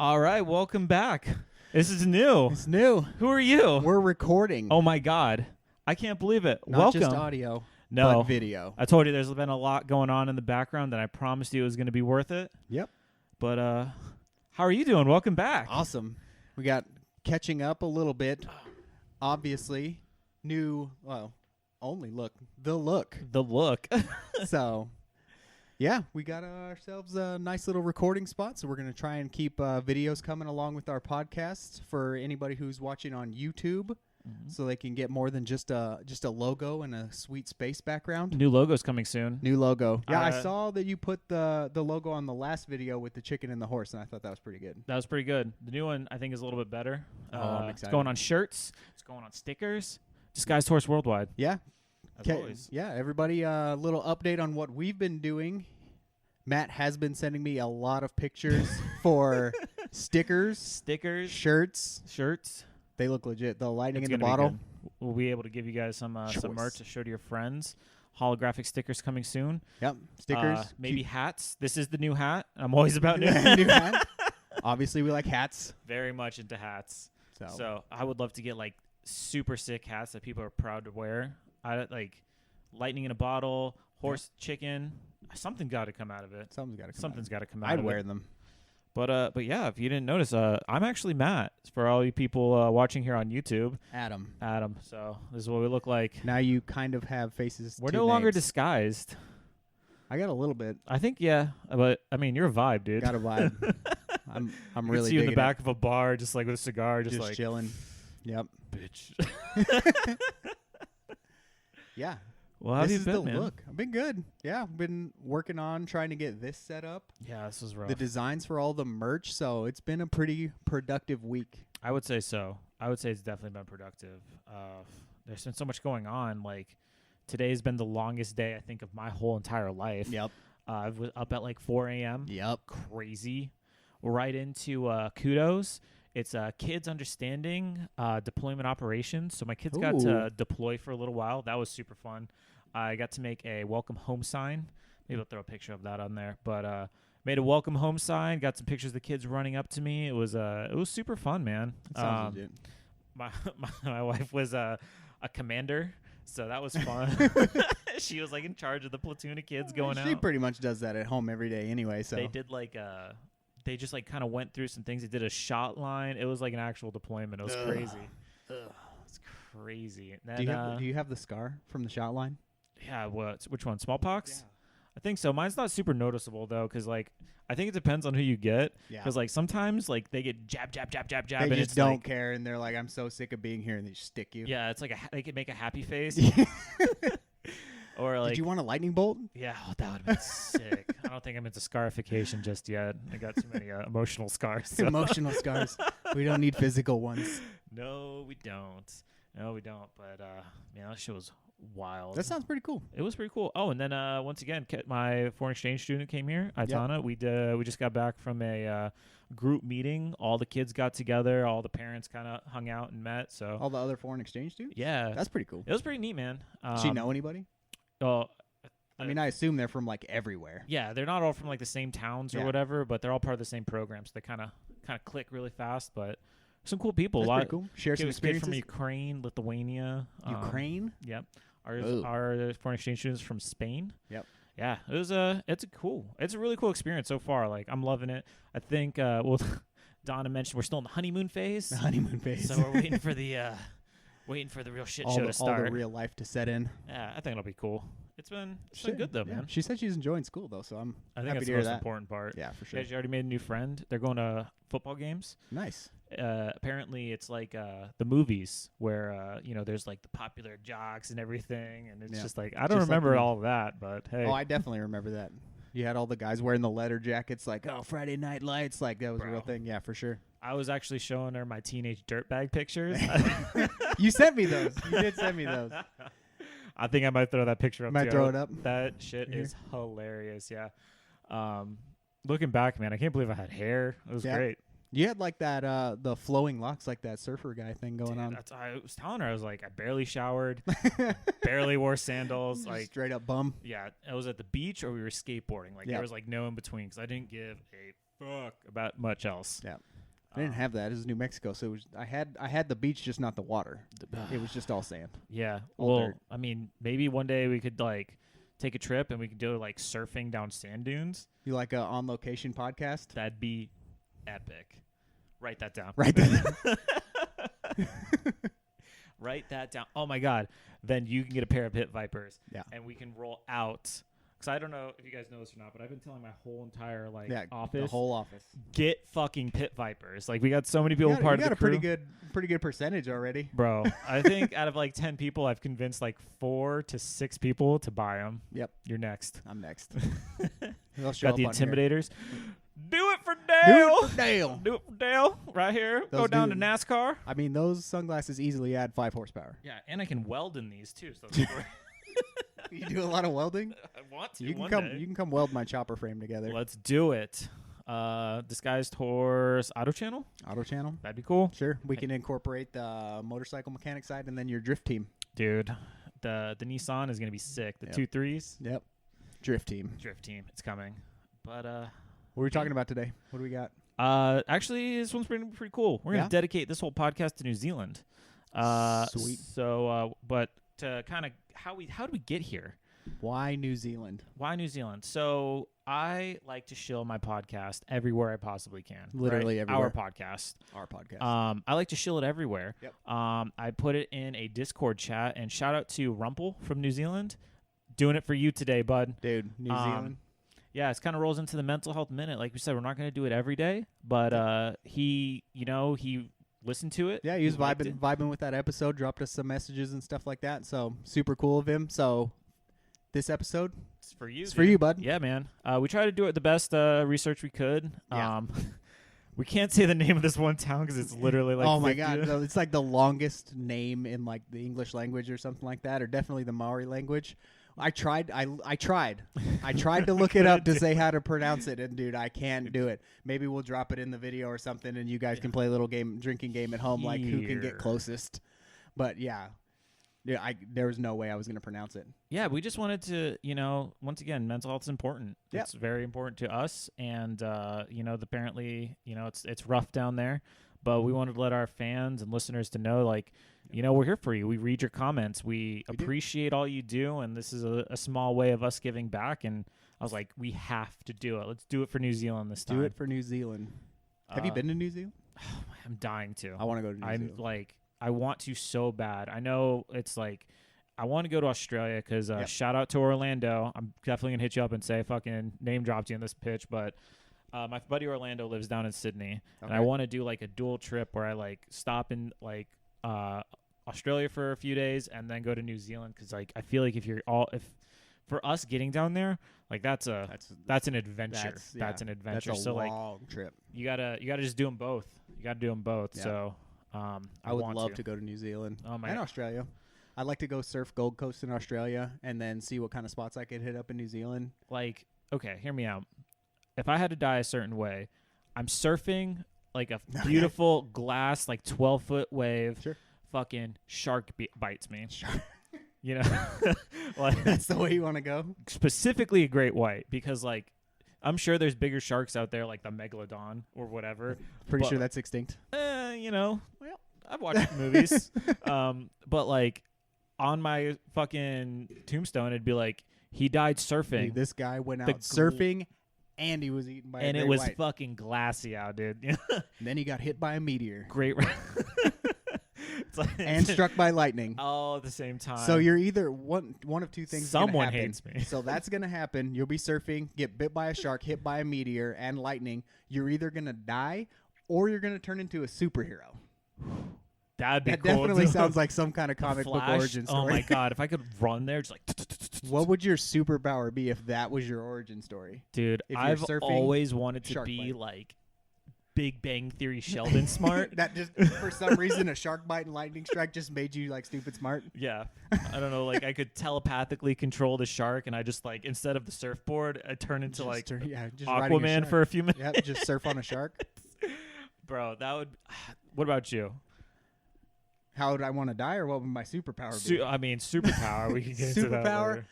All right, welcome back. This is new. It's new. Who are you? We're recording. Oh my God, I can't believe it. Not welcome. just audio, no but video. I told you there's been a lot going on in the background, and I promised you it was going to be worth it. Yep. But how are you doing? Welcome back. Awesome. We got catching up a little bit. Obviously, new. Well, only look. The look. The look. So, yeah, we got ourselves a nice little recording spot. So we're gonna try and keep videos coming along with our podcasts for anybody who's watching on YouTube. So they can get more than just a logo and a sweet space background. New logo's coming soon. New logo. Yeah, I saw that you put the logo on the last video with the chicken and the horse, and I thought that was pretty good. That was pretty good. The new one, I think, is a little bit better. I'm It's excited. going on shirts. It's going on stickers. Disguised Horse Worldwide. Yeah. As always. Yeah, everybody, a little update on what we've been doing. Matt has been sending me a lot of pictures for stickers, shirts. They look legit. The lightning It's in the gonna be bottle. good. We'll be able to give you guys some merch to show to your friends. Holographic stickers coming soon. Yep, stickers. Maybe hats. This is the new hat. I'm always about new New hat. Obviously, we like hats. Very much into hats. So, So I would love to get like super sick hats that people are proud to wear. I like lightning in a bottle, horse, chicken. Something got to come out of it. something's got to come out I'd of wear it. them. But yeah, if you didn't notice, I'm actually Matt. For all you people watching here on YouTube, Adam. So this is what we look like. Now you kind of have faces. We're to no longer names. disguised. I got a little bit. I think yeah, but I mean you're a vibe, dude. Got a vibe. I'm You really see you in the digging back of a bar, just like with a cigar, it. just like chilling. Yep. bitch. Yeah. Well, how have This you is been, the man? look. I've been good. Yeah, I've been working on trying to get this set up. Yeah, this was rough. The designs for all the merch, so it's been a pretty productive week. I would say so. I would say it's definitely been productive. There's been so much going on. Like today's been the longest day I think of my whole entire life. Yep. I was up at like 4 a.m. Yep. Crazy. Right into kudos. It's kids understanding deployment operations. So my kids got to deploy for a little while. That was super fun. I got to make a welcome home sign. Maybe I'll throw a picture of that on there. But made a welcome home sign. Got some pictures of the kids running up to me. It was super fun, man. Sounds legit. My wife was a commander, so that was fun. She was like in charge of the platoon of kids going out. She pretty much does that at home every day anyway. So They did like they just like kind of went through some things. They did a shot line. It was like an actual deployment. It was crazy. It's crazy. And then, do you have the scar from the shot line? Yeah, which one? Smallpox? Yeah. I think so. Mine's not super noticeable though, because like I think it depends on who you get. Yeah. Because like sometimes like they get jab. They and just it's don't like, care, and they're like, "I'm so sick of being here," and they just stick you. Yeah, it's like they could make a happy face. Or like, did you want a lightning bolt? yeah, that would have been sick. I don't think I'm into scarification just yet. I got too many emotional scars. So. Emotional scars. We don't need physical ones. No, we don't. But man, that shit was wild. That sounds pretty cool. It was pretty cool. Oh, and then once again, my foreign exchange student came here, Aitana. Yep. We just got back from a group meeting. All the kids got together. All the parents kind of hung out and met. So All the other foreign exchange students? yeah, That's pretty cool. it was pretty neat, man. Does she know anybody? Oh, I mean, I assume they're from like everywhere. yeah, they're not all from like the same towns or Yeah. whatever, but they're all part of the same program. So they kind of click really fast. But some cool people. That's a lot pretty cool. Share some Kid from experiences. Ukraine, Lithuania, Ukraine? Yep. Ooh. Our foreign exchange students from Spain. Yep. Yeah, it's a really cool experience so far. Like I'm loving it. I think Donna mentioned we're still in the honeymoon phase. The honeymoon phase. So we're waiting for the real shit show to start. All the real life to set in. Yeah, I think it'll be cool. It's been good though, Yeah. man. She said she's enjoying school though, so I'm I think happy that's to the hear most that. important part. Yeah, for sure. Yeah, she already made a new friend. They're going to football games. Nice. Apparently it's like the movies where there's like the popular jocks and everything, and it's Yeah. just like I don't Just like remember me. all of that, but hey. Oh, I definitely remember that. You had all the guys wearing the leather jackets, like, oh, Friday Night Lights, like that was a real Bro. thing. Yeah, for sure. I was actually showing her my teenage dirtbag pictures. You sent me those. You did send me those. I think I might throw that picture up. Might too. throw it up. That shit Here. is hilarious. Yeah. Looking back, man, I can't believe I had hair. It was Yeah. great. You had like that, the flowing locks, like that surfer guy thing going Dude, on. I was telling her, I was like, I barely showered, barely wore sandals. Just Like, straight up bum. yeah, I was at the beach or we were skateboarding. Like, Yeah. there was like no in between because I didn't give a fuck about much else. Yeah. I didn't have that. It was New Mexico, so it was, I had the beach, just not the water. It was just all sand. Yeah. All Well, dirt. I mean, maybe one day we could like take a trip and we could do like surfing down sand dunes. You like a on location podcast? That'd be epic. Write that down. Right there. Write that down. Oh my God. Then you can get a pair of pit vipers. Yeah. And we can roll out. Because I don't know if you guys know this or not, but I've been telling my whole entire like office. The whole office. Get fucking pit vipers. Like we got so many people part of the a crew. pretty good percentage already. Bro, I think out of like 10 people, I've convinced like 4 to 6 people to buy them. Yep. You're next. I'm next. They'll show Got the up on here. intimidators. Do it for Dale. Do it for Dale. Do it for Dale. Right here. Those Go down to dude- NASCAR. I mean, those sunglasses easily add 5 horsepower. Yeah, and I can weld in these too. So that's great. You do a lot of welding. I want to. You can one come. day. You can come weld my chopper frame together. Let's do it. Disguised horse auto channel. Auto channel. That'd be cool, Sure, we can incorporate the motorcycle mechanic side and then your drift team. dude. The Nissan is gonna be sick. The Yep. 2.3s Yep. Drift team. drift team. It's coming. But What are we talking about today? What do we got? actually, this one's pretty cool. We're gonna Yeah? dedicate this whole podcast to New Zealand. Sweet. So, but to kind of how do we get here? Why New Zealand? Why New Zealand? So I like to shill my podcast everywhere I possibly can. Literally right? everywhere. Our podcast. Our podcast. I like to shill it everywhere. Yep. I put it in a Discord chat, and shout out to Rumpel from New Zealand, doing it for you today, bud. Dude, New Zealand. Yeah, it kind of rolls into the mental health minute. Like we said, we're not going to do it every day, but he listened to it. Yeah, he was liked it. vibing with that episode, dropped us some messages and stuff like that. So super cool of him. So this episode, It's for you. it's for you, bud. Yeah, man. We try to do it the best research we could. Yeah. We can't say the name of this one town because it's literally like. Oh my 50 god, no, it's like the longest name in like the English language or something like that, or definitely the Maori language. I tried to look it up to say how to pronounce it, and dude, I can't do it. Maybe we'll drop it in the video or something, and you guys can play a little drinking game at home, like who can Here. get closest. But yeah, there was no way I was gonna pronounce it. Yeah, we just wanted to, once again, mental health is important. Yep. It's very important to us, and apparently, it's rough down there, but we wanted to let our fans and listeners to know, like, we're here for you. We read your comments. We We do. appreciate all you do, and this is a small way of us giving back. And I was like, we have to do it. Let's do it for New Zealand this time. Do it for New Zealand. Have you been to New Zealand? I'm dying to. I want to go to New I'm Zealand. like, I want to so bad. I know it's like, I want to go to Australia because Yep. shout out to Orlando. I'm definitely going to hit you up and say fucking name dropped you in this pitch. But my buddy Orlando lives down in Sydney. And I Okay. want to do like a dual trip where I like stop in like Australia for a few days and then go to New Zealand because like I feel like if for us getting down there, like that's an adventure. That's an adventure. That's a So like long trip. you gotta just do them both. You gotta do them both. Yeah. So I would want love to go to New Zealand Oh my and Australia. I'd like to go surf Gold Coast in Australia and then see what kind of spots I could hit up in New Zealand. Like, okay, hear me out. If I had to die a certain way, I'm surfing like a beautiful glass, like 12-foot wave. Sure. Fucking shark bites me. Sure. Like That's the way you want to go? specifically a great white because like I'm sure there's bigger sharks out there like the megalodon or whatever. Pretty But- sure that's extinct. Well, I've watched movies. But like on my fucking tombstone, it'd be like he died surfing. Dude, this guy went The out surfing and he was eaten by a and it great was white. fucking glassy out, dude. And then he got hit by a meteor Great. It's like, and struck by lightning. all at the same time. So you're either one of two things. Someone happen. hates me. So that's gonna happen. You'll be surfing, get bit by a shark, hit by a meteor and lightning. You're either gonna die or you're gonna turn into a superhero. That'd be That cool. definitely dude. sounds like some kind of comic book Flash. origin story. Oh my god, if I could run there, just like What would your superpower be if that was your origin story? dude, if you're I've surfing, always wanted to shark be bite. like Big Bang Theory Sheldon smart. That just for some reason a shark bite and lightning strike just made you like stupid smart. Yeah. I don't know, like I could telepathically control the shark and I just like instead of the surfboard, I turn into Just like just riding a Aquaman shark. for a few minutes. Yep, just surf on a shark. Bro, that would what about you? How would I want to die, or what would my superpower be? I mean, superpower. We can get into that Superpower? later.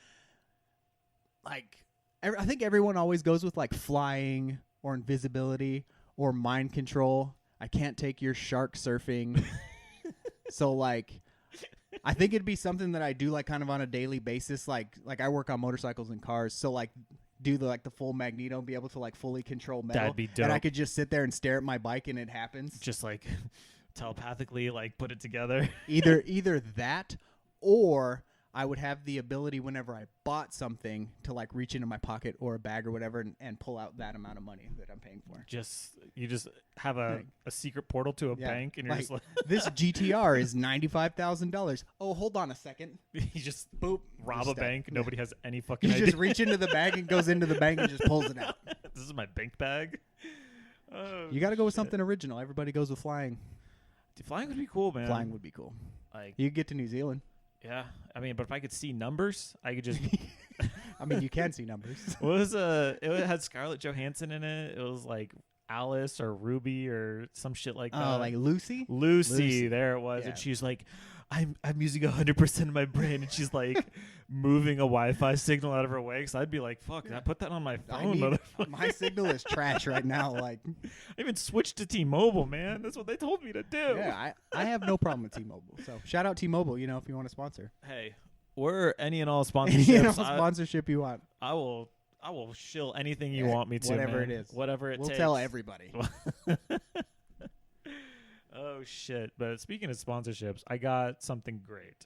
Like, I think everyone always goes with like flying or invisibility or mind control. I can't take your shark surfing. So like, I think it'd be something that I do like kind of on a daily basis. Like I work on motorcycles and cars, so like do the full magneto and be able to like fully control metal. That'd be dope. And I could just sit there and stare at my bike and it happens. Just like telepathically like put it together. Either that, or I would have the ability whenever I bought something to like reach into my pocket or a bag or whatever and pull out that amount of money that I'm paying for. You just have a secret portal to a bank, and you're just like this GTR is $95,000. Oh, hold on a second. you just boop rob a bank. Yeah. Nobody has any fucking You idea. just reach into the bag and goes into the bank and just pulls it out. This is my bank bag. Oh, You got to go with something original. Everybody goes with flying. Dude, flying would be cool, man. Flying would be cool. Like You get to New Zealand. yeah, I mean, but if I could see numbers, I could just. I mean, you can see numbers. What was it had Scarlett Johansson in it. It was like Alice or Ruby or some shit like that. Oh, like Lucy? Lucy, there it was. Yeah. And she's like, I'm using 100% of my brain, and she's like moving a Wi-Fi signal out of her way. So I'd be like, fuck, I put that on my phone, motherfucker. My signal is trash right now. Like, I even switched to T-Mobile, man. That's what they told me to do. yeah, I have no problem with T-Mobile. So shout out T-Mobile, if you want to sponsor. Hey, we're any and all sponsorships. Any and all sponsorship you want. I will shill anything you want me to. Whatever man. it is. Whatever it We'll takes. tell everybody. Oh shit! But speaking of sponsorships, I got something great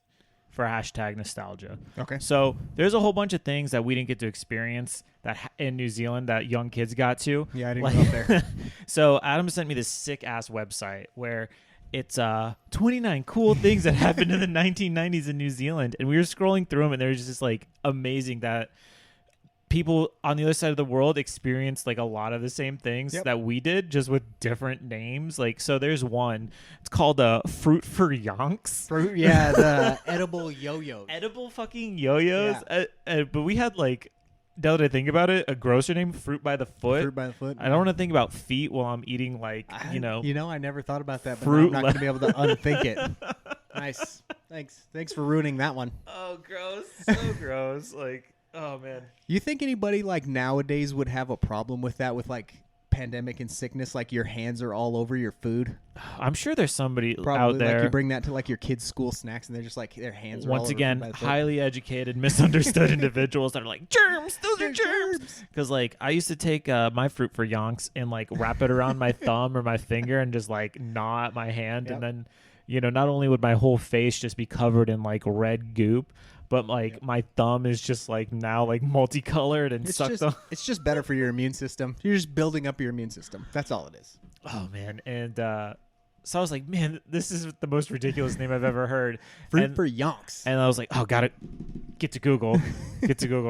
for #nostalgia. Okay. So there's a whole bunch of things that we didn't get to experience that in New Zealand that young kids got to. Yeah, I didn't go up there. So Adam sent me this sick ass website where it's 29 cool things that happened in the 1990s in New Zealand, and we were scrolling through them, and they're just like amazing that people on the other side of the world experienced like a lot of the same things that we did, just with different names. Like, so there's one. It's called fruit for yonks. Fruit, yeah, the edible yo-yos. Edible fucking yo-yos. But we had like, now that I think about it, a grosser name, Fruit by the Foot. Fruit by the Foot. I don't want to think about feet while I'm eating like, I never thought about that, but fruit now I'm not going to be able to unthink it. Nice. Thanks for ruining that one. Oh, gross. So gross. Like, oh, man. You think anybody like nowadays would have a problem with that, with like pandemic and sickness, like your hands are all over your food? I'm sure there's somebody Probably, out there. like you bring that to like your kids' school snacks, and they're just like their hands are all Once over again, food by the foot. highly educated, misunderstood individuals that are like, germs, those are germs. Because like I used to take my fruit for yonks and like wrap it around my thumb or my finger and just like gnaw at my hand, and then not only would my whole face just be covered in like red goop, but like my thumb is just like now like multicolored and sucked on. It's just better for your immune system. You're just building up your immune system. That's all it is. Oh man, and so I was like, man, this is the most ridiculous name I've ever heard. Fruit for yonks. And I was like, oh, got it. Get to Google,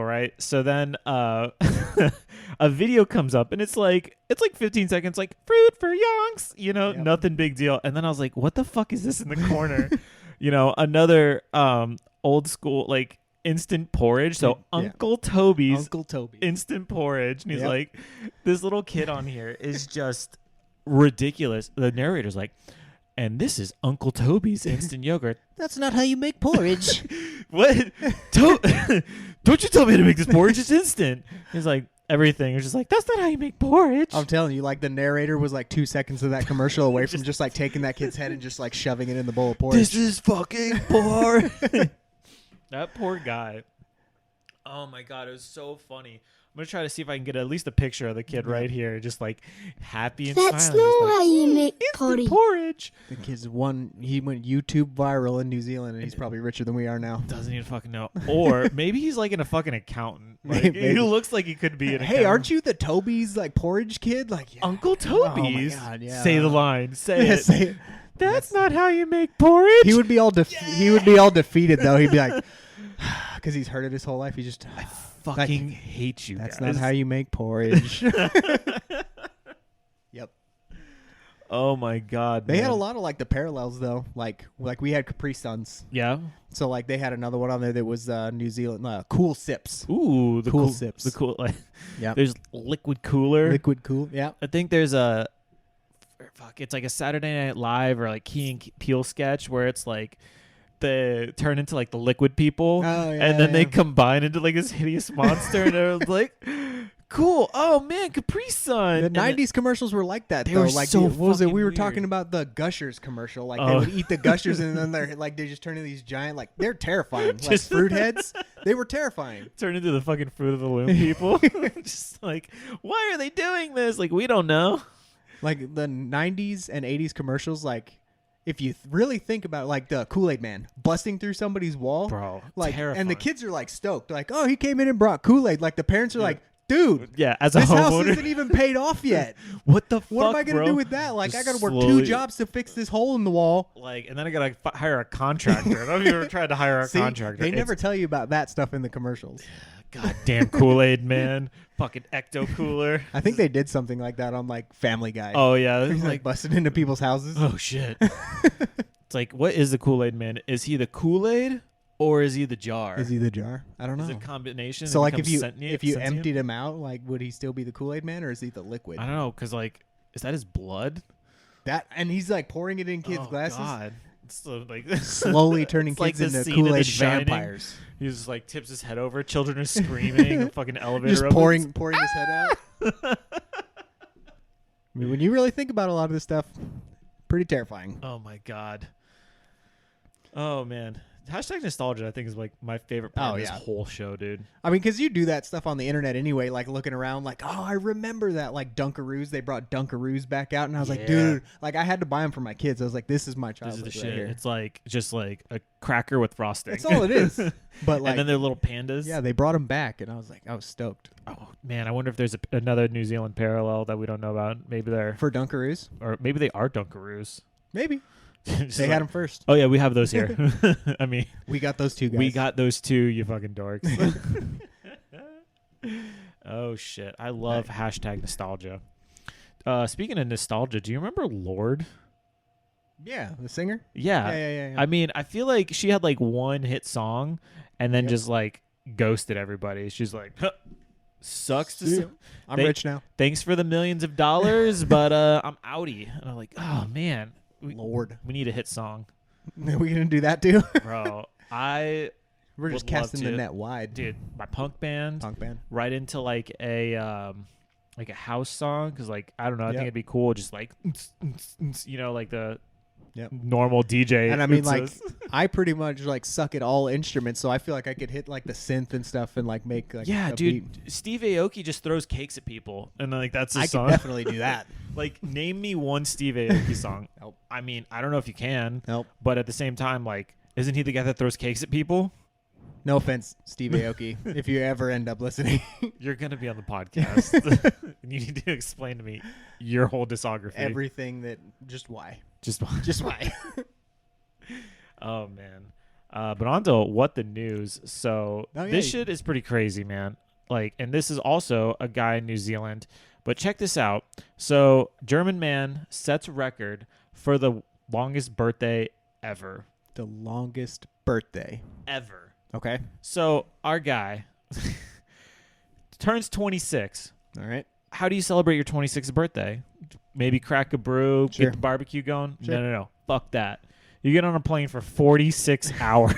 right? So then a video comes up, and it's like 15 seconds, like fruit for yonks, nothing big deal. And then I was like, what the fuck is this in the corner? Another old school like instant porridge. So Uncle Toby's instant porridge, and he's like, this little kid on here is just ridiculous. The narrator's like, and this is Uncle Toby's instant yogurt. That's not how you make porridge. What? Don't you tell me how to make this porridge. It's instant. He's like, everything. It's just like, that's not how you make porridge. I'm telling you, like the narrator was like 2 seconds of that commercial away from just like taking that kid's head and just like shoving it in the bowl of porridge. This is fucking porridge. That poor guy. Oh my God, it was so funny. I'm gonna try to see if I can get at least a picture of the kid right here, just like happy and That's smiling. not Like, how you make porridge. The kid's he went YouTube viral in New Zealand, and he's probably richer than we are now. Doesn't even fucking know. Or maybe he's like a fucking accountant. Like, Maybe. he looks like he could be an Hey, accountant. aren't you the Toby's like porridge kid? Like Uncle Toby's? Oh my God, yeah. Say the line. Say it. Say it. That's not how you make porridge. He would be all defeated though. He'd be like, because he's heard it his whole life. He just fucking hate you. That's guys. not how you make porridge. Yep. Oh my God. They had a lot of like the parallels though. Like we had Capri Suns. Yeah. So like they had another one on there that was New Zealand Cool Sips. Ooh, the Cool Sips. The cool. Like, Yeah. There's Liquid Cooler. Liquid Cool. Yeah. I think there's it's like a Saturday Night Live or like Key and Peele sketch where it's like they turn into like the liquid people, Oh, yeah, and then they yeah. combine into like this hideous monster, and it was like cool. Oh man, Capri Sun. The 90s commercials were like that, They though. were Like, so what was it? fucking We were weird. talking about the Gushers commercial. Like, they would eat the Gushers, and then they just turn into these giant, like, they're terrifying. Like, Just- fruit heads. They were terrifying. Turn into the fucking Fruit of the Loom people. Just like, why are they doing this? Like, we don't know. Like, the 90s and 80s commercials, like, if you really think about it, like the Kool-Aid Man busting through somebody's wall. Bro, Like, terrifying. and the kids are, like, stoked. Like, oh, he came in and brought Kool-Aid. Like, the parents are like, dude, Yeah, as a this house homeowner. isn't even paid off yet. What the fuck, What am I going to bro? do with that? Like, Just I got to work slowly- 2 jobs to fix this hole in the wall. Like, and then I gotta hire a contractor. I don't know if you ever tried to hire a See, contractor. they It's- never tell you about that stuff in the commercials. Goddamn Kool-Aid man, fucking ecto cooler. I think they did something like that on like Family Guy. Oh yeah, this He's is like like busted into people's houses. oh shit. It's like, what is the Kool-Aid man? Is he the Kool-Aid or is he the jar? Is he the jar? I don't Is know. it a combination? So and like if becomes you sentient? emptied him out, like would he still be the Kool-Aid Man or is he the liquid? I don't know, cause like, is that his blood? That and he's like pouring it in kids' Oh, glasses, God. It's so, like slowly turning It's like kids the into scene in The Kool-Aid Shining. vampires. He just like tips his head over. Children are screaming. A fucking elevator. Just opens. pouring his head out. I mean, when you really think about a lot of this stuff, pretty terrifying. Oh my god. Oh man. Hashtag nostalgia, I think, is like my favorite part of this whole show, dude. I mean, because you do that stuff on the internet anyway, like looking around, like, oh, I remember that, like Dunkaroos. They brought Dunkaroos back out, and I was like, Yeah. dude, like I had to buy them for my kids. I was like, this is my This childhood is the right shit. here. It's like just like a cracker with frosting. That's all it is. But like, and then they're little pandas. yeah, they brought them back, and I was like, I was stoked Oh man, I wonder if there's another New Zealand parallel that we don't know about. Maybe they're, for Dunkaroos. or maybe they are Dunkaroos. Maybe Just they like, had them first. Oh yeah, we have those here. I mean, We got those 2 guys. we got those too, you fucking dorks. Oh shit, I love hashtag nostalgia. Speaking of nostalgia, do you remember Lorde? yeah, the singer. Yeah. Yeah. I mean, I feel like she had like one hit song and then Yep. just like ghosted everybody. She's like, huh, sucks to See see. ya. I'm They- rich now. Thanks for the millions of dollars, but I'm outie. And I'm like, oh man, Lord, we need a hit song, are we gonna do that too? bro. We're just Would love casting the to. net wide. Dude, my punk band Punk band. right into like a house song because like I don't know, I think Yep. it'd be cool just like you know, like the Yep. normal DJ. And I mean, like, ootses. I pretty much like suck at all instruments, so I feel like I could hit like the synth and stuff and like make like yeah, a dude. beat. Steve Aoki just throws cakes at people, and like that's his I song. could definitely do that. Like, name me one Steve Aoki song. Nope. I mean, I don't know if you can, Nope. but at the same time, like, isn't he the guy that throws cakes at people? No offense, Steve Aoki, if you ever end up listening. You're gonna be on the podcast. You need to explain to me your whole discography. Everything that just why. Just why. oh man. But on to what the news. So Oh, yeah, this you- shit is pretty crazy, man. Like, and this is also a guy in New Zealand. But check this out. So German man sets record for the longest birthday ever. The longest birthday. Ever. Okay. So our guy turns 26. All right. How do you celebrate your 26th birthday? Maybe crack a brew, Sure. get the barbecue going? Sure. No. Fuck that. You get on a plane for 46 hours.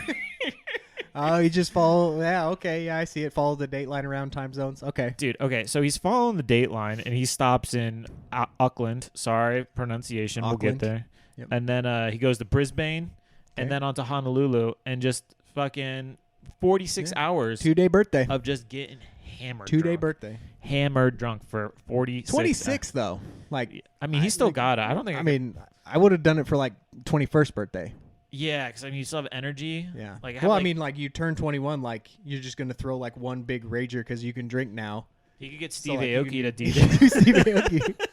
Oh, you just follow. Yeah. Okay. Yeah, I see it. Follow the dateline around time zones. Okay. Dude, okay, so he's following the date line, and he stops in Auckland. Sorry, pronunciation. We'll Auckland. get there. Yep. And then he goes to Brisbane, Okay. and then on to Honolulu, and just fucking 46 Yeah. hours 2-day birthday. of just getting hammered 2-day drunk. birthday. Hammered drunk for 46 26 though. Like, I mean, he still like, got it. I don't think I mean, I would have done it for like 21st birthday. yeah, because I mean, you still have energy. Yeah. Like, I have, well, I like- mean, like you turn 21, like you're just gonna throw like one big rager because you can drink now. He could get So, Steve like, you Aoki to can- DJ. Steve Aoki.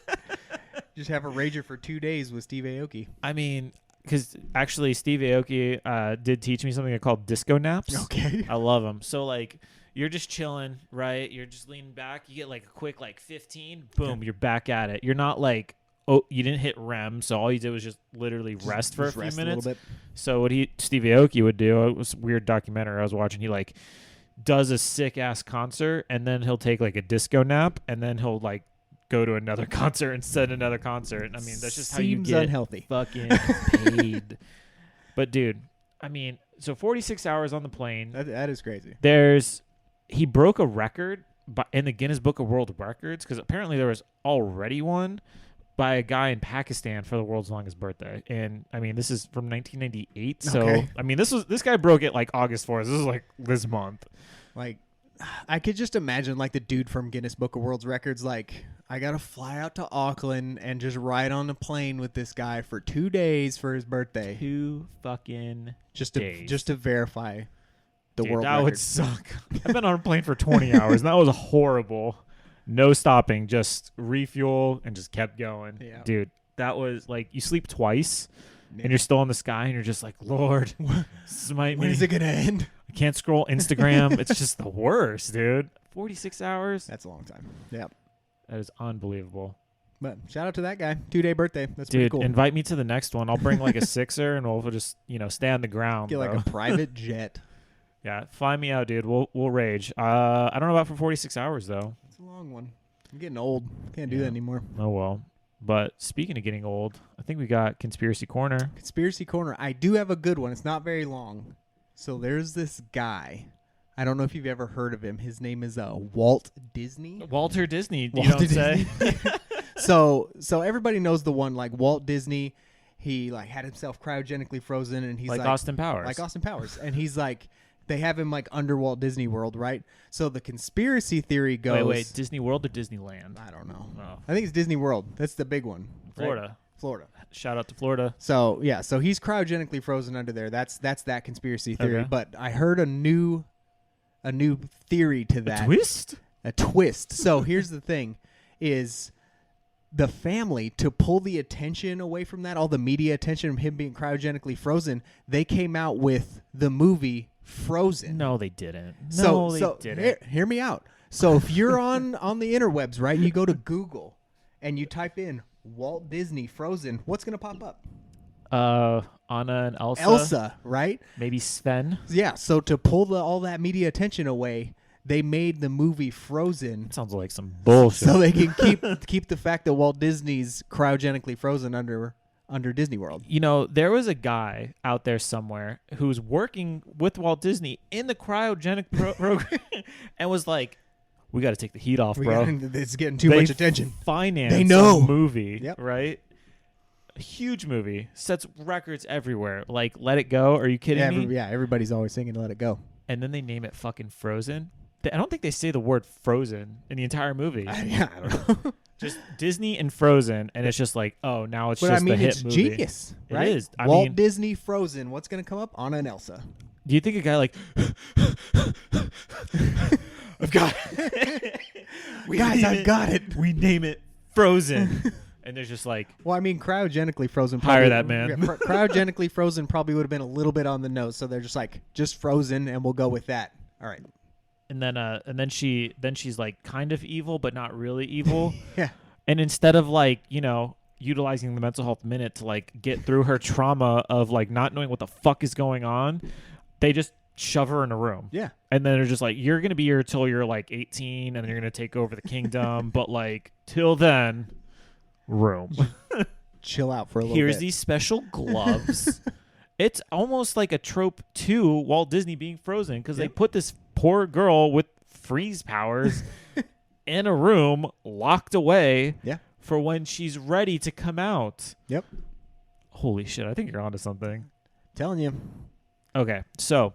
Just have a rager for 2 days with Steve Aoki. I mean, because actually, Steve Aoki did teach me something called disco naps. Okay. I love them. So, like, you're just chilling, right? You're just leaning back. You get, like, a quick, like, 15. Boom, you're back at it. You're not, like, oh, you didn't hit REM, so all you did was just literally rest for a Just few rest minutes. A little bit. So what Steve Aoki would do, it was a weird documentary I was watching. He, like, does a sick-ass concert, and then he'll take, like, a disco nap, and then he'll, like, go to another concert and set another concert. I mean, that's just how you Seems get unhealthy. fucking paid. But dude, I mean, so 46 hours on the plane. That is crazy. He broke a record in the Guinness Book of World Records, because apparently there was already one by a guy in Pakistan for the world's longest birthday. And I mean, this is from 1998. So Okay. I mean, this guy broke it like August 4th. This is like this month. Like, I could just imagine like the dude from Guinness Book of World Records, like, I got to fly out to Auckland and just ride on a plane with this guy for 2 days for his birthday. 2 fucking days. Just to verify the Dude, world that record. would suck. I've been on a plane for 20 hours, and that was horrible. No stopping, just refuel and just kept going. Yeah. Dude, that was like you sleep twice and you're still in the sky and you're just like, Lord, smite me. When is it going to end? I can't scroll Instagram. It's just the worst, dude. 46 hours. That's a long time. Yeah. That is unbelievable. But shout out to that guy. 2-day birthday. That's Dude, pretty cool. invite me to the next one. I'll bring like a sixer and we'll just, stay on the ground. Get like bro. a private jet. Yeah, fly me out, dude. We'll rage. I don't know about for 46 hours though. It's a long one. I'm getting old. Can't do Yeah. that anymore. Oh well. But speaking of getting old, I think we got Conspiracy Corner. Conspiracy Corner. I do have a good one. It's not very long. So there's this guy. I don't know if you've ever heard of him. His name is Walt Disney. Walter Disney, you Walt don't Disney. say? So everybody knows the one, like Walt Disney. He like had himself cryogenically frozen, and he's like like Austin Powers. like Austin Powers, and he's like, they have him like under Walt Disney World, right? So the conspiracy theory goes. Wait, Disney World or Disneyland? I don't know. Oh. I think it's Disney World. That's the big one. right? Florida. Florida. Shout out to Florida. So yeah, so he's cryogenically frozen under there. That's that conspiracy theory. Okay. But I heard a new theory to that. Twist? A twist. So here's the thing: is the family, to pull the attention away from that, all the media attention from him being cryogenically frozen, they came out with the movie Frozen. No, they didn't. So No, they didn't. Hear me out. So if you're on the interwebs, right, and you go to Google and you type in Walt Disney Frozen, what's going to pop up? Anna and Elsa. Elsa, right? Maybe Sven. Yeah, so to pull all that media attention away, they made the movie Frozen Sounds like some bullshit. so they can keep the fact that Walt Disney's cryogenically frozen under Disney World. There was a guy out there somewhere who's working with Walt Disney in the cryogenic program and was like, we got to take the heat off, bro. It's getting too much attention. Finance They know. a movie, Yep. right? A huge movie. Sets records everywhere. Like, Let It Go. Are you kidding me? Everybody's always singing Let It Go. And then they name it fucking Frozen. I don't think they say the word Frozen in the entire movie. I don't know. Just Disney and Frozen, and it's just like, oh, now it's But just I mean, the hit it's movie. genius, It right? is. I Walt mean- Disney Frozen. What's going to come up? Anna and Elsa. Do you think a guy like, I've got it. Guys, I've got it. We name it Frozen. And there's just like, Well, I mean, cryogenically frozen. Hire that man. Cryogenically frozen probably would have been a little bit on the nose, so they're just like, just frozen, and we'll go with that. All right. and then she's like kind of evil, but not really evil. Yeah. And instead of like, utilizing the mental health minute to like get through her trauma of like not knowing what the fuck is going on, they just shove her in a room. Yeah. And then they're just like, you're going to be here till you're like 18 and then you're going to take over the kingdom. But like till then, room. Chill out for a little Here's bit. these special gloves. It's almost like a trope to Walt Disney being frozen because they Yep. put this poor girl with freeze powers in a room locked away Yeah. for when she's ready to come out. Yep. Holy shit, I think you're onto something. Telling you. Okay, so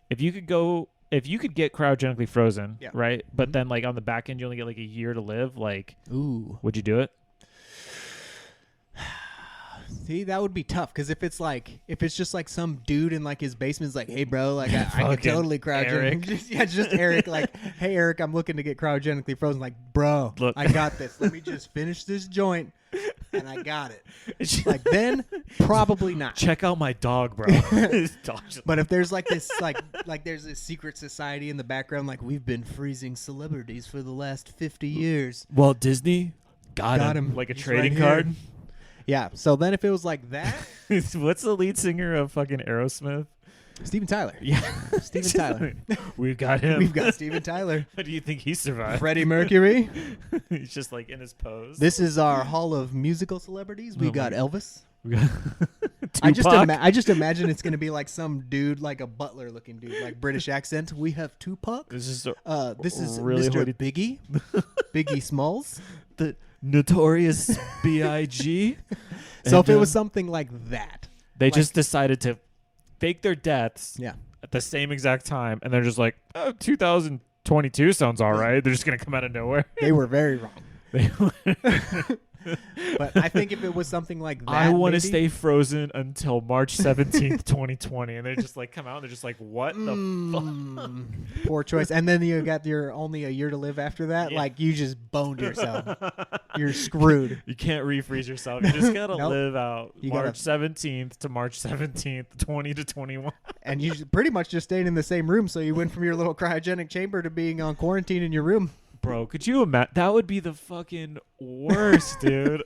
if you could get cryogenically frozen, Yeah. right? But then like on the back end you only get like a year to live, like Ooh. would you do it? See, that would be tough because if it's just like some dude in like his basement's like, hey bro, like I could Fucking totally Eric. just Eric, like, hey Eric, I'm looking to get cryogenically frozen. Like, bro, Look. I got this. Let me just finish this joint, and I got it. It's Like then, probably not. check out my dog, bro. His dog's just- But if there's like this, like there's this secret society in the background, like we've been freezing celebrities for the last 50 years. Walt Disney got him. Like a He's trading right here. card. Yeah. So then, if it was like that, What's the lead singer of fucking Aerosmith? Steven Tyler. Yeah. Steven Tyler. We've got him. We've got Steven Tyler. How do you think he survived? Freddie Mercury. He's just like in his pose. This is our Hall of Musical Celebrities. We Oh got my- Elvis. We got Tupac. I just imagine it's gonna be like some dude, like a butler looking dude, like British accent. We have Tupac. This is Really Mr. Biggie, Biggie Smalls, the notorious B.I.G. So if it was something like that, they just decided to fake their deaths. Yeah. At the same exact time, and they're just like, oh, 2022 sounds all right. They're just gonna come out of nowhere. They were very wrong. But I think if it was something like that, I want to stay frozen until March 17th, 2020, and they just like come out and they're just like, what the fuck? Poor choice. And then you got your only a year to live after that. Yeah. Like you just boned yourself. You're screwed. You can't refreeze yourself. You just gotta Nope. live out You March 17th to March 17th, 20 to 21. And you pretty much just stayed in the same room. So you went from your little cryogenic chamber to being on quarantine in your room. Bro, could you imagine? That would be the fucking worst, dude.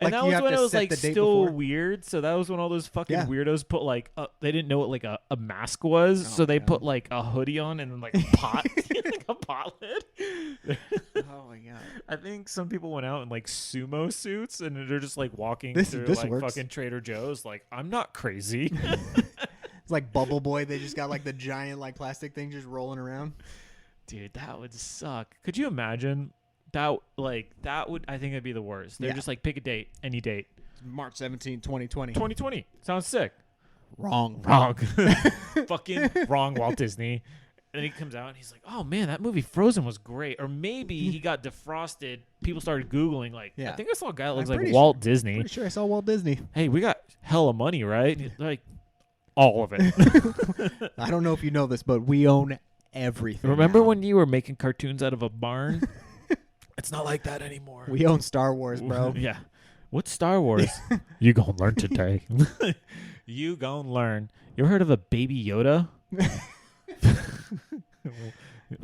And that was when it was like still weird. So that was when all those fucking weirdos put like they didn't know what like a mask was, so they put like a hoodie on and then like a pot, like a pot lid. Oh my god! I think some people went out in like sumo suits and they're just like walking through this like works. fucking Trader Joe's. Like, I'm not crazy. It's like Bubble Boy. They just got like the giant like plastic thing just rolling around. Dude, that would suck. Could you imagine that? Like, that would, I think it'd be the worst. They're just like, pick a date, any date. March 17, 2020. 2020. Sounds sick. Wrong. Fucking wrong, Walt Disney. And then he comes out and he's like, oh man, that movie Frozen was great. Or maybe he got defrosted. People started Googling, like, I think I saw a guy that looks like Walt Disney. Pretty sure I saw Walt Disney. Hey, we got hella money, right? Like, all of it. I don't know if you know this, but we own everything. Remember when you were making cartoons out of a barn? It's not like that anymore. We own Star Wars, bro. Yeah. What's Star Wars? You gonna learn today. You gonna learn. You ever heard of a baby Yoda?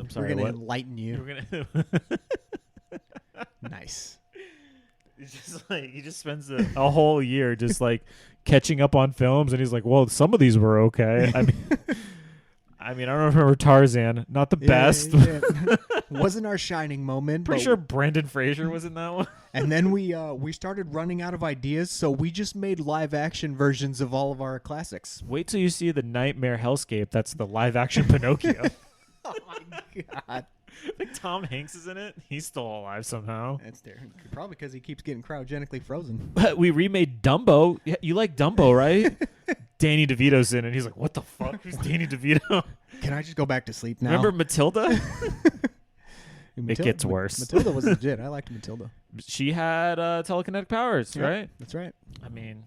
I'm sorry. We're gonna what? enlighten you. We're gonna Nice. He's just like he just spends a whole year just like catching up on films, and he's like, "Well, some of these were okay." I mean, I don't remember Tarzan. Not the best. Yeah. Wasn't our shining moment. Pretty sure Brandon Fraser was in that one. And then we started running out of ideas, so we just made live action versions of all of our classics. Wait till you see the Nightmare Hellscape. That's the live action Pinocchio. Oh my god! I think Tom Hanks is in it. He's still alive somehow. That's there. Probably because he keeps getting cryogenically frozen. But we remade Dumbo. You like Dumbo, right? Danny DeVito's in it. He's like, what the fuck? Who's Danny DeVito? Can I just go back to sleep now? Remember Matilda? It gets worse. Matilda was legit. I liked Matilda. She had telekinetic powers, right? That's right. I mean,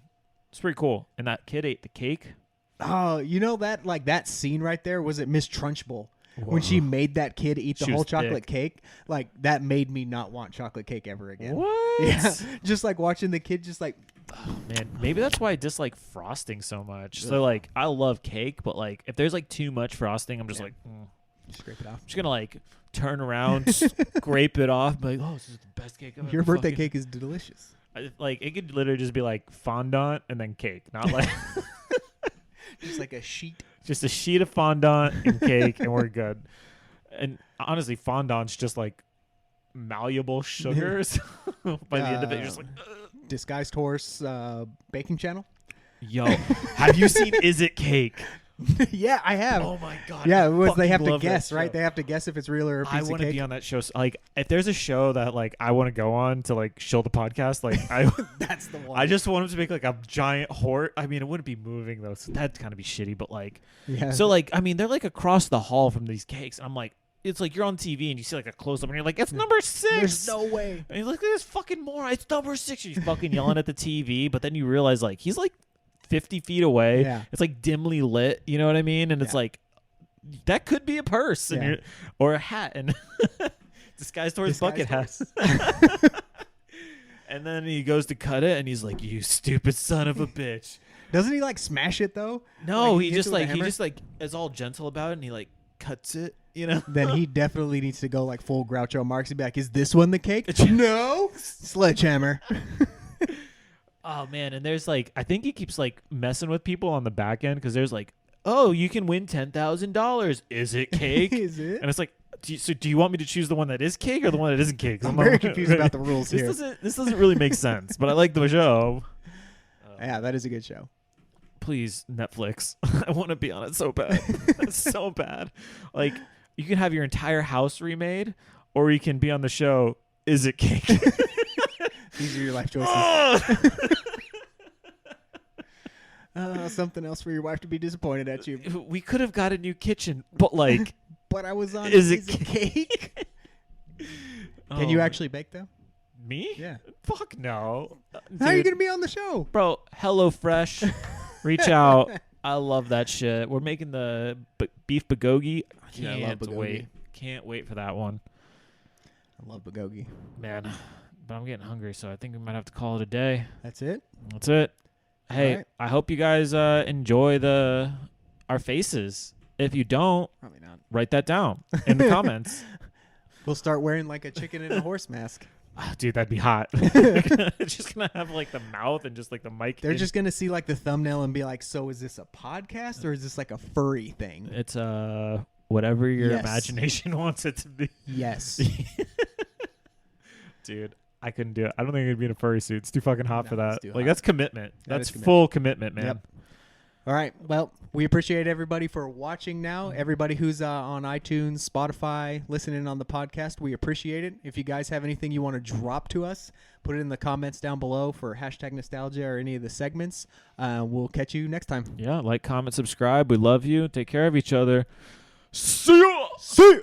it's pretty cool. And that kid ate the cake. Oh, you know that like that scene right there? Was it Miss Trunchbull? When she made that kid eat the whole chocolate cake, like that made me not want chocolate cake ever again. What? Yeah, just like watching the kid just like. Oh, man, maybe that's why I dislike frosting so much. So like, I love cake, but like, if there's like too much frosting, I'm just like, scrape it off. I'm just gonna like turn around, scrape it off, be like, oh, this is the best cake I've ever. Your birthday cake is delicious. Like it could literally just be like fondant and then cake, not like just like a sheet. Just a sheet of fondant and cake, and we're good. And honestly, fondant's just like malleable sugars. By the end of it, you're just like Disguised Horse baking channel. Yo, have you seen Is It Cake? Yeah, I have. Oh my god. Yeah, it was, they have to guess, right? They have to guess if it's real or a piece of cake. I want to be on that show. So, like, if there's a show that like I want to go on to like show the podcast, like that's the one. I just want them to make like a giant horse. I mean, it wouldn't be moving though, so that'd kind of be shitty. But like, so like, I mean, they're like across the hall from these cakes. And I'm like, it's like you're on TV and you see like a close up and you're like, it's number 6. There's no way. And you're like, this fucking moron. It's number 6. You're fucking yelling at the TV, but then you realize like he's like 50 feet away. Yeah. It's like dimly lit. You know what I mean? And it's like that could be a purse and or a hat and disguised towards bucket hats. And then he goes to cut it and he's like, you stupid son of a bitch. Doesn't he like smash it though? No, like, he just is all gentle about it and he like cuts it, you know? Then he definitely needs to go like full Groucho Marx and be like, is this one the cake? No. Sledgehammer. Oh man, and there's like I think he keeps like messing with people on the back end because there's like, oh, you can win $10,000. Is it cake? Is it? And it's like, do you want me to choose the one that is cake or the one that isn't cake? I'm very confused about the rules here. This doesn't really make sense, but I like the show. Yeah, that is a good show. please, Netflix. I want to be on it so bad. It's so bad. Like, you can have your entire house remade, or you can be on the show, Is It Cake? These are your life choices. Something else for your wife to be disappointed at you. We could have got a new kitchen, but like... But I was on Is It Cake? Can you actually bake, though? Me? Yeah. Fuck no. How are you going to be on the show? Bro, HelloFresh. Reach out. I love that shit. We're making the beef bulgogi. Yeah, I love bulgogi. Wait. Can't wait for that one. I love bulgogi. Man, but I'm getting hungry, so I think we might have to call it a day. That's it? That's it. Hey, right. I hope you guys enjoy our faces. If you don't, probably not. Write that down in the comments. We'll start wearing like a chicken and a horse mask. Oh, dude, that'd be hot. It's just gonna have like the mouth and just like the mic. They're just gonna see like the thumbnail and be like, "So is this a podcast or is this like a furry thing?" It's whatever your imagination wants it to be. Yes. Dude, I couldn't do it. I don't think it'd be in a furry suit. It's too fucking hot for that. Like, that's commitment. That's full commitment, man. Yep. All right. Well, we appreciate everybody for watching now. Everybody who's on iTunes, Spotify, listening on the podcast, we appreciate it. If you guys have anything you want to drop to us, put it in the comments down below for #nostalgia or any of the segments. We'll catch you next time. Yeah, like, comment, subscribe. We love you. Take care of each other. See ya! See ya!